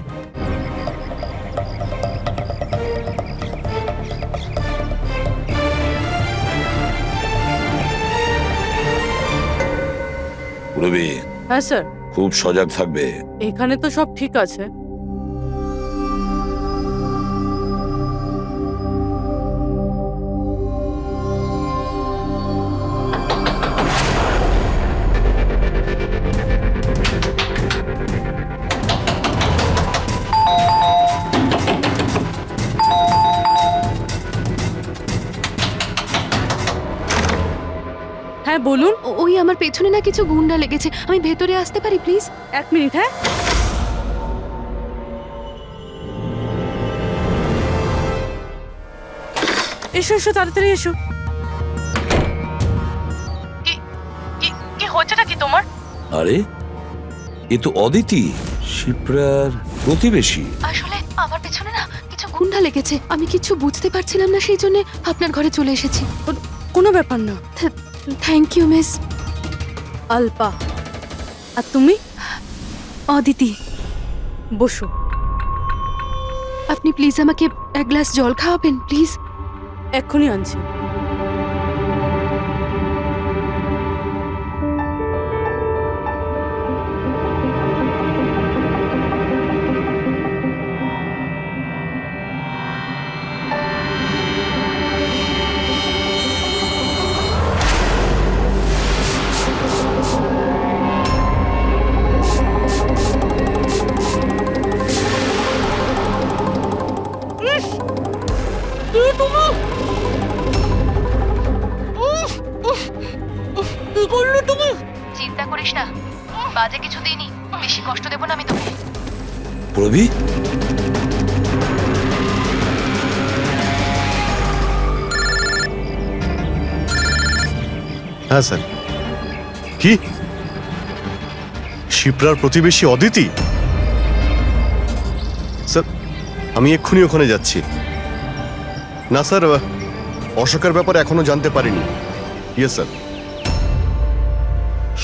Speaker 7: পূরবী,
Speaker 12: হ্যাঁ স্যার।
Speaker 7: খুব সজাগ থাকবে।
Speaker 12: এখানে তো সব ঠিক আছে। হ্যাঁ বলুন।
Speaker 1: ওই আমার পেছনে না কিছু গুন্ডা লেগেছে, আমি ভেতরে আসতে পারি প্লিজ?
Speaker 12: 1 মিনিট। হ্যাঁ এসো এসো, তাড়াতাড়ি এসো। কি হচ্ছেটা কি তোমার?
Speaker 7: আরে, এ তো অদিতি, শিপ্রার প্রতিবেশী।
Speaker 1: আসলে আমার পেছনে না কিছু গুন্ডা লেগেছে, আমি কিছু বুঝতে পারছিলাম না, সেই জন্য আপনার ঘরে চলে এসেছি।
Speaker 12: কোনো ব্যাপার না।
Speaker 1: Thank you miss.
Speaker 12: আলপা। আর তুমি?
Speaker 1: অদিতি।
Speaker 12: বসো।
Speaker 1: আপনি প্লিজ আমাকে 1 গ্লাস জল খাওয়াবেন প্লিজ?
Speaker 12: এক্ষুনি আনছি।
Speaker 1: চিন্তা করিস না, বাজে কিছু দিইনি, বেশি কষ্ট দেব না আমি তোকে।
Speaker 7: পূরবী,
Speaker 5: হ্যাঁ স্যার। কি? শিপ্রার প্রতিবেশী অদিতি? স্যার, আমি এক্ষুনি ওখানে যাচ্ছি। না স্যার, অশোকের ব্যাপারে এখনো জানতে পারিনি। Yes sir.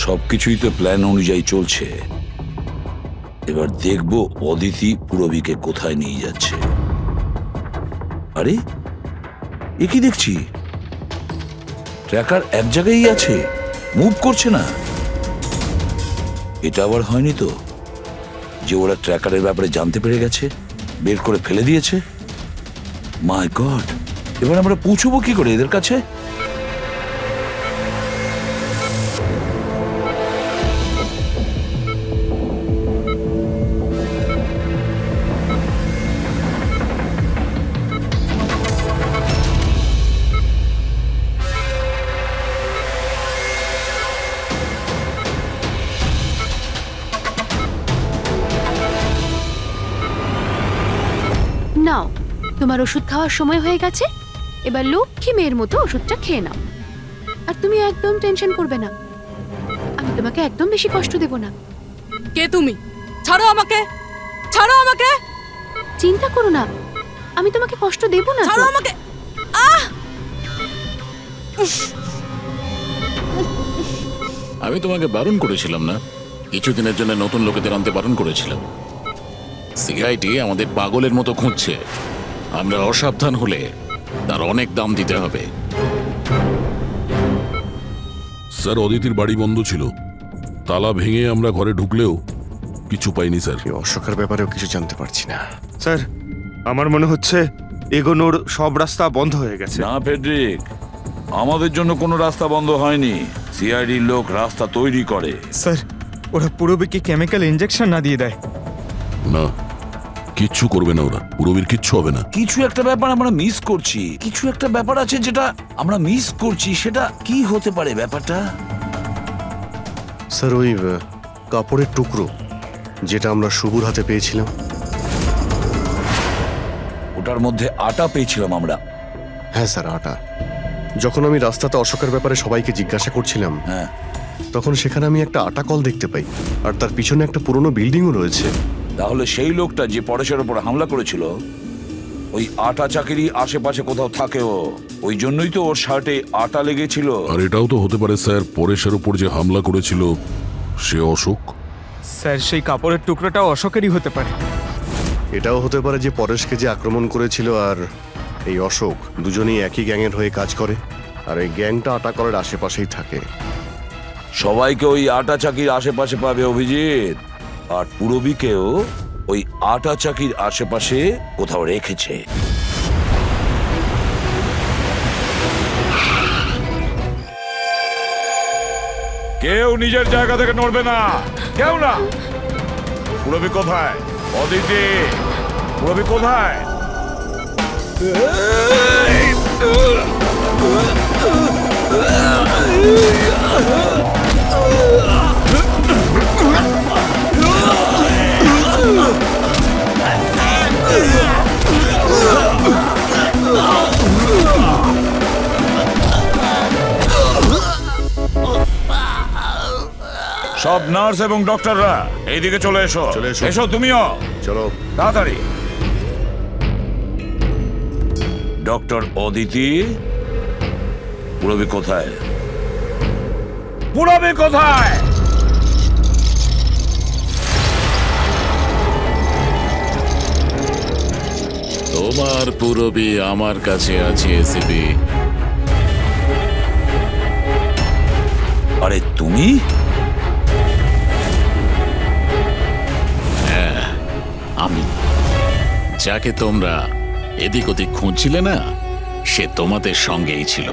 Speaker 7: সবকিছুই তো প্ল্যান অনুযায়ী চলছে। এবার দেখবো অদিতি পূরবীকে কোথায় নিয়ে যাচ্ছে। আরে, এ কি দেখছি, ট্র্যাকার এক জায়গায় আছে, মুভ করছে না। এটা আবার হয়নি তো যে ওরা ট্র্যাকারের ব্যাপারে জানতে পেরে গেছে, বের করে ফেলে দিয়েছে? মাই গড, এবার আমরা পৌঁছবো কি করে এদের কাছে?
Speaker 1: তোমার ওষুধ খাওয়ার সময় হয়ে গেছে, এবার লক্ষ্মী মেয়ের মতো ওষুধটা খেয়ে নাও। আর তুমি একদম টেনশন করবে না, আমি তোমাকে একদম বেশি কষ্ট দেব না।
Speaker 12: কে তুমি? ছাড়ো আমাকে, ছাড়ো আমাকে,
Speaker 1: চিন্তা করো না, আমি তোমাকে কষ্ট দেব না।
Speaker 12: ছাড়ো আমাকে।
Speaker 3: আমি তোমাকে বারণ করেছিলাম না? কিছুদিনের জন্য নতুন লোকেদের আনতে বারণ করেছিলাম। সিআইডি আমাদের পাগলের মতো খুঁজছে। আমরা অসাবধান হলে তার অনেক দাম দিতে হবে।
Speaker 4: স্যার, অদিতির বাড়ি বন্ধ ছিল, তালা ভেঙে আমরা ঘরে ঢুকলেও কিছু পাইনি স্যার।
Speaker 5: এই অশোকের ব্যাপারেও কিছু জানতে পারছি না।
Speaker 14: স্যার, আমার মনে হচ্ছে এগোনোর সব রাস্তা বন্ধ হয়ে গেছে।
Speaker 7: না ফেডরিক, আমাদের জন্য কোনো রাস্তা বন্ধ হয়নি। সিআইডির লোক রাস্তা তৈরি করে।
Speaker 6: স্যার, ওরা পুরোবিকে কেমিক্যাল ইনজেকশন না দিয়ে দেয়?
Speaker 4: না, কিচ্ছু করবে না ওরা, পুরবীর কিচ্ছু হবে না।
Speaker 7: কিছু একটা ব্যাপার আমরা মিস করছি, কিছু একটা ব্যাপার আছে যেটা আমরা মিস করছি। সেটা কি হতে পারে ব্যাপারটা?
Speaker 5: স্যার, ওই কাপড়ের টুকরো যেটা আমরা শুভর হাতে পেয়েছিলাম।
Speaker 7: ওটার মধ্যে আটা পেয়েছিলাম আমরা।
Speaker 5: হ্যাঁ স্যার, আটা। যখন আমি রাস্তাতে অশোকের ব্যাপারে সবাইকে জিজ্ঞাসা করছিলাম,
Speaker 7: হ্যাঁ,
Speaker 5: তখন সেখানে আমি একটা আটা কল দেখতে পাই, আর তার পিছনে একটা পুরনো বিল্ডিংও রয়েছে।
Speaker 7: তাহলে সেই লোকটা যে পরেশের উপর হামলা করেছিল, ওই আটা চাকিরি আশেপাশে কোথাও থাকেও, ওই জন্যই তো ওর শার্টে আটা লেগেছিল।
Speaker 4: আর এটাও তো হতে পারে স্যার, পরেশের উপর যে হামলা করেছিল সে অশোক।
Speaker 6: স্যার, সেই কাপড়ের টুকরোটাও অশোকেরই হতে পারে।
Speaker 5: এটাও হতে পারে যে পরেশকে যে আক্রমণ করেছিল আর এই অশোক দুজনেই একই গ্যাংয়ের হয়ে কাজ করে, আর এই গ্যাংটা আটা কলের আশেপাশেই থাকে।
Speaker 7: সবাইকে ওই আটা চাকির আশেপাশে পাবে অভিজিৎ, আর পুরবীকেও ওই আটা চাকির আশেপাশে কোথাও রেখেছে। কেউ নিজের জায়গা থেকে নড়বে না, কেউ না। পুরবী কোথায়? অদিতি, পুরবী কোথায়? সব নার্স এবং ডক্টররা এইদিকে চলে এসো। এসো তুমিও,
Speaker 5: চলো
Speaker 7: তাড়াতাড়ি। ডক্টর অদিতি, পুরবী কোথায়? পুরবী কোথায়?
Speaker 3: তোমার পুরবী আমার কাছে আছে এসিপি।
Speaker 7: আরে তুমি?
Speaker 3: হ্যাঁ, আমি। যাকে তোমরা এদিক ওদিক খুঁজছিলে না, সে তোমাদের সঙ্গেই ছিল।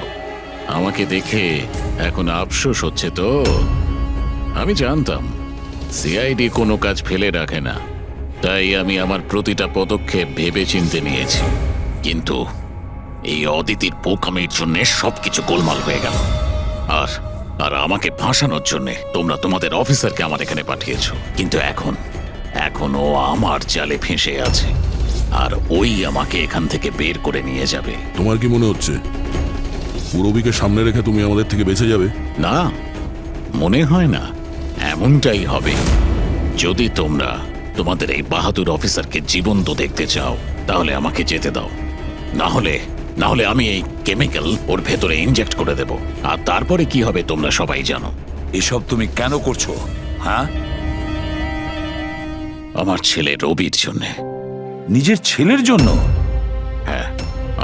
Speaker 3: আমাকে দেখে এখন আফসোস হচ্ছে তো? আমি জানতাম সিআইডি কোনো কাজ ফেলে রাখে না, তাই আমি আমার প্রতিটা পদক্ষেপ ভেবে চিন্তে নিয়েছি। কিন্তু এই অদিতির বোকামির জন্য সবকিছু গোলমাল হয়ে গেল। আর আর আমাকে ফাঁসানোর জন্য তোমরা তোমাদের অফিসারকে আমার এখানে পাঠিয়েছো। কিন্তু এখন ও আমার জালে ফেঁসে আছে, আর ওই আমাকে এখান থেকে বের করে নিয়ে যাবে।
Speaker 4: তোমার কি মনে হচ্ছে পুরবীকে সামনে রেখে তুমি আমাদের থেকে বেঁচে যাবে?
Speaker 3: না, মনে হয় না। এমনটাই হবে। যদি তোমরা তোমাদের এই বাহাদুর অফিসারকে জীবন্ত দেখতে চাও, তাহলে আমাকে যেতে দাও। না হলে আমি এই কেমিক্যাল ওর ভেতরে ইনজেক্ট করে দেব। আর তারপরে কি হবে তোমরা সবাই জানো।
Speaker 7: এসব তুমি কেন করছো? হ্যাঁ,
Speaker 3: আমার ছেলে রবির জন্য।
Speaker 7: নিজের ছেলের জন্য?
Speaker 3: হ্যাঁ,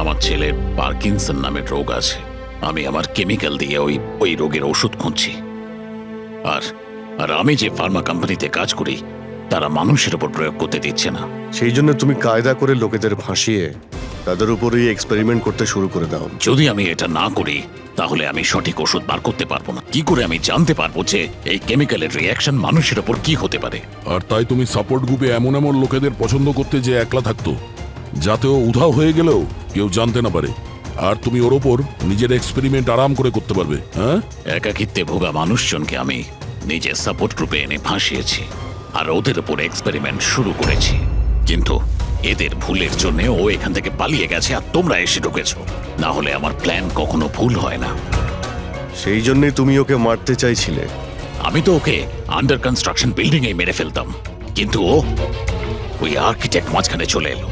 Speaker 3: আমার ছেলের পার্কিনসন নামের রোগ আছে। আমি আমার কেমিক্যাল দিয়ে ওই রোগের ওষুধ খুঁজছি। আর আমি যে ফার্মা কোম্পানিতে কাজ করি, তারা মানুষের উপর প্রয়োগ করতে দিচ্ছে না।
Speaker 5: সেই জন্য তুমি কায়দা করে লোকেদের ভাসিয়ে তাদের উপরই এক্সপেরিমেন্ট করতে শুরু করে দাও।
Speaker 3: যদি আমি এটা না করি, তাহলে আমি সঠিক ওষুধ বার করতে পারবো না। কি করে আমি জানতে পারবো যে এই কেমিক্যালের রিয়াকশন মানুষের উপর কি হতে পারে?
Speaker 4: আর তাই তুমি সাপোর্ট গ্রুপে এমন এমন লোকেদের পছন্দ করতে যে একলা থাকতো, যাতে ও উধাও হয়ে গেলেও কেউ জানতে না পারে, আর তুমি ওর ওপর নিজের এক্সপেরিমেন্ট আরাম করে করতে পারবে। হ্যাঁ,
Speaker 3: একাকিত্বে ভোগা মানুষজনকে আমি নিজের সাপোর্ট গ্রুপে এনে ফাঁসিয়েছি, আর ওদের উপর এক্সপেরিমেন্ট শুরু করেছি। কিন্তু এদের ভুলের জন্য ও এখান থেকে পালিয়ে গেছে আর তোমরা এসে ঢুকেছো। না হলে আমার প্ল্যান কখনো ভুল হয় না।
Speaker 5: সেই জন্যই তুমি ওকে মারতে চাইছিলে।
Speaker 3: আমি তো ওকে আন্ডার কনস্ট্রাকশন বিল্ডিং এ মেরে ফেলতাম, কিন্তু ও ওই আর্কিটেক্ট মাঝখানে চলে এলো।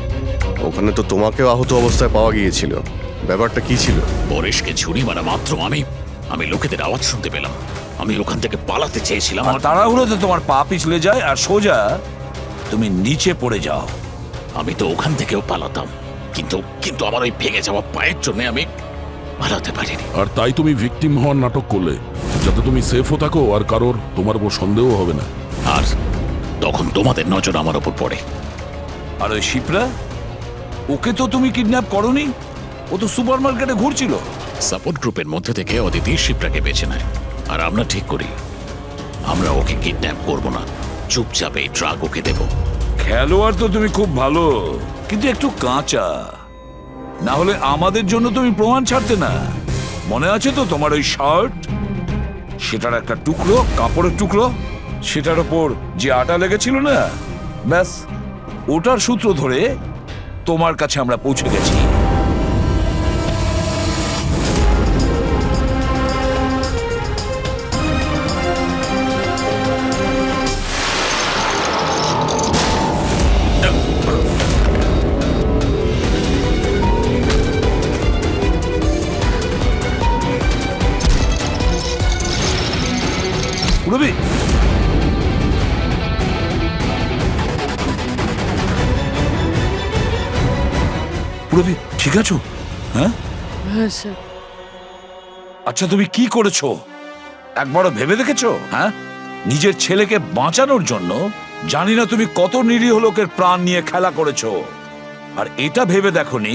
Speaker 5: ওখানে তো তোমাকেও আহত অবস্থায় পাওয়া গিয়েছিল, ব্যাপারটা কি ছিল?
Speaker 3: পরেশকে ছুরি মারা মাত্র আমি লোকেদের আওয়াজ শুনতে পেলাম। আমি ওখান থেকে পালাতে চেয়েছিলাম।
Speaker 7: আমার তাড়াহুড়োতে তোমার পা পিছলে যায় আর সোজা তুমি নিচে পড়ে যাও।
Speaker 3: আমি তো ওখান থেকেও পালাতাম, কিন্তু কিন্তু আমার ওই ভেঙে যাওয়া পায়ের জন্য আমি পালাতে পারিনি।
Speaker 4: আর তাই তুমি ভিকটিম হওয়ার নাটক করলে, যাতে তুমি সেফও থাকো আর কারোর তোমার উপর সন্দেহ হবে না।
Speaker 3: আর তখন তোমাদের নজর আমার ওপর পড়ে।
Speaker 7: আর ওই শিপ্রা, ওকে তো তুমি কিডন্যাপ করনি, ও তো সুপার মার্কেটে ঘুরছিল।
Speaker 3: সাপোর্ট গ্রুপের মধ্যে থেকে অদিতি শিপ্রাকে বেছে নেয়, আর আমরা ঠিক করি আমরা ওকে কিডন্যাপ করব না, চুপচাপ এই ট্রাক ওকে দেব।
Speaker 7: খেলোয়াড় তো তুমি খুব ভালো, কিন্তু একটু কাঁচা। না হলে আমাদের জন্য তুমি প্রমাণ ছাড়তে না। মনে আছে তো তোমার ওই শার্ট, সেটার একটা টুকরো, কাপড়ের টুকরো, সেটার ওপর যে আটা লেগেছিল না, ব্যাস ওটার সূত্র ধরে তোমার কাছে আমরা পৌঁছে গেছি। রবি, রবি ঠিক আছো? হ্যাঁ
Speaker 12: হ্যাঁ স্যার।
Speaker 7: আচ্ছা, তুমি কি করেছো একবারও ভেবে দেখেছো? হ্যাঁ, নিজের ছেলেকে বাঁচানোর জন্য জানি না তুমি কত নিরীহ লোকের প্রাণ নিয়ে খেলা করেছো, আর এটা ভেবে দেখোনি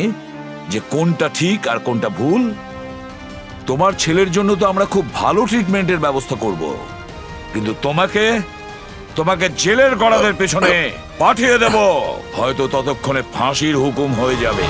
Speaker 7: যে কোনটা ঠিক আর কোনটা ভুল। তোমার ছেলের জন্য তো আমরা খুব ভালো ট্রিটমেন্টের ব্যবস্থা করব, কিন্তু তোমাকে জেলের গড়াদের পেছনে পাঠিয়ে দেব। হয়তো ততক্ষণে ফাঁসির হুকুম হয়ে যাবে।